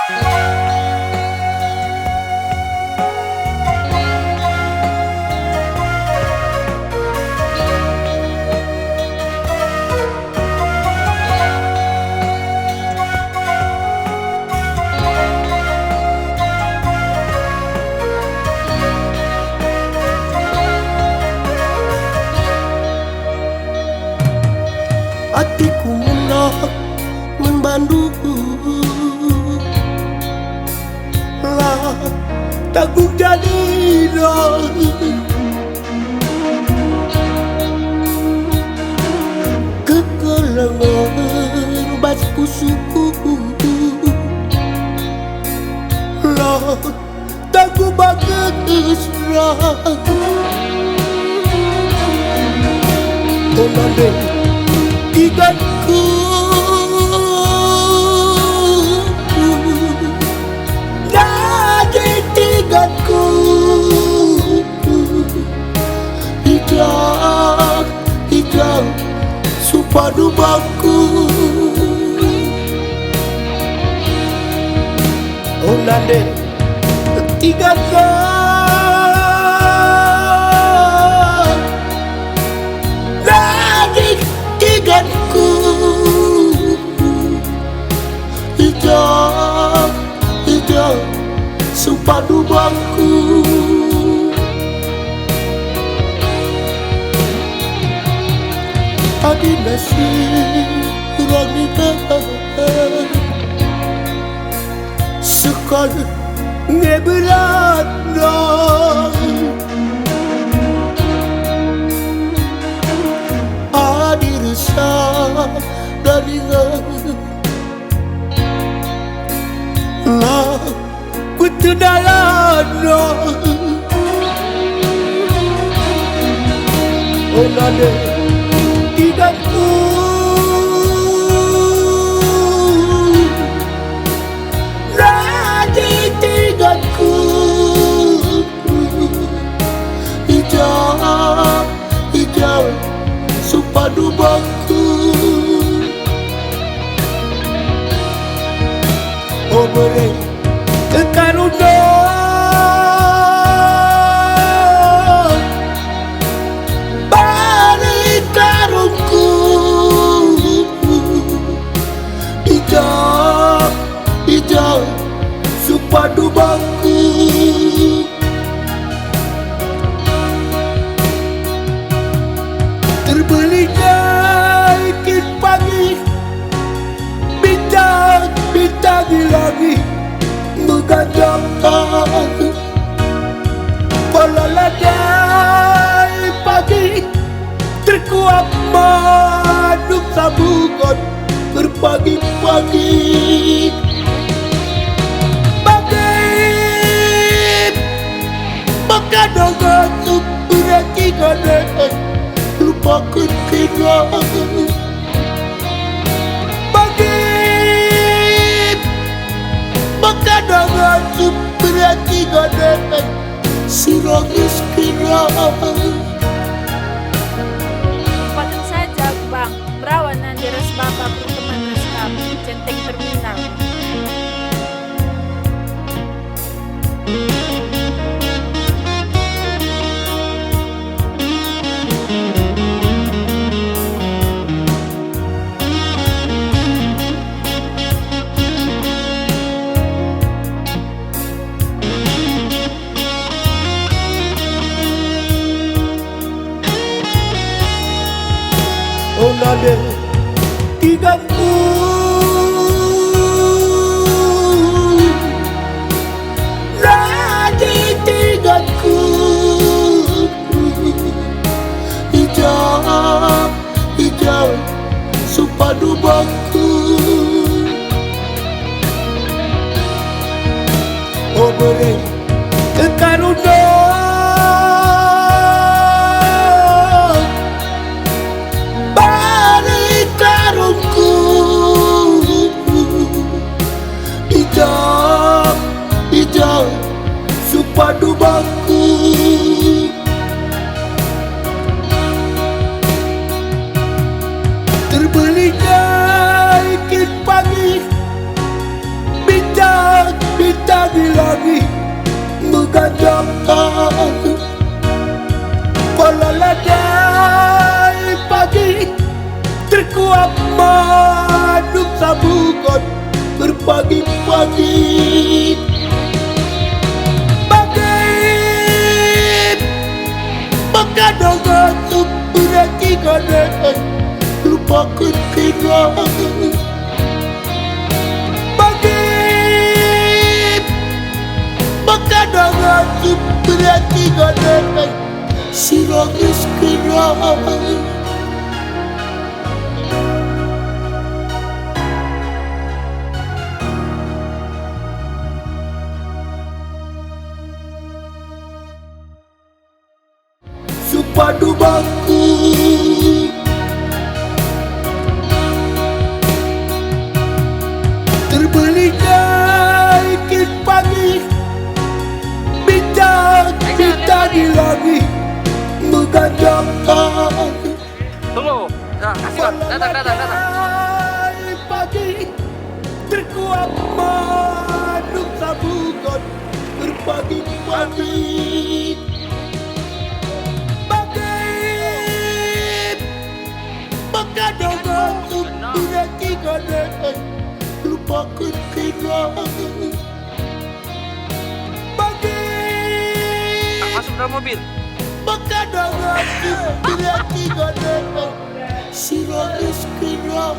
Hatiku nak membandu lah takut jadi dah kekelangan bas pusuku lah takut bagus lah Onade igatku jadi tigatku hijau supadu baku Onade tigatku tigatku hijau supadu baku adi nasi ranita sekali ngeberat dari lah ku terdalam Onade tigatku jadi tigatku hijau supadu baku obere kekaruna bari karungku hijau supadu baku terbelinya ikin pagi bintang lagi menggandakan palaladai pagi terkuap maduk sabukon berpagi-pagi bagi makadongan berarti gadai lupakan kena makadongan berarti gadai sirogis kena Patut saja bang berawan nanti res bapak teman res kami centeng terminal Onade tigatku jadi tigatku hijau supadu baku obere kekaruna hijau supadu baku terbelinya ikin pagi bintang Terkuat manuk sabugot berpagi-pagi. Bagai Pagkadongan berarti kanan lupakan kira. Bagai Pagkadongan berarti kanan siragis kira. Supadu baku terbelinya ikin pagi, bintang di langit menggandakan. Tunggu, nah, kasih Bang, datang. Pagi terkuat manuk sabugot berpagi-pagi. Pagkadongan berarti kanan lupakan kira. Masuk dalam mobil. Pagkadongan berarti kanan siragis kira.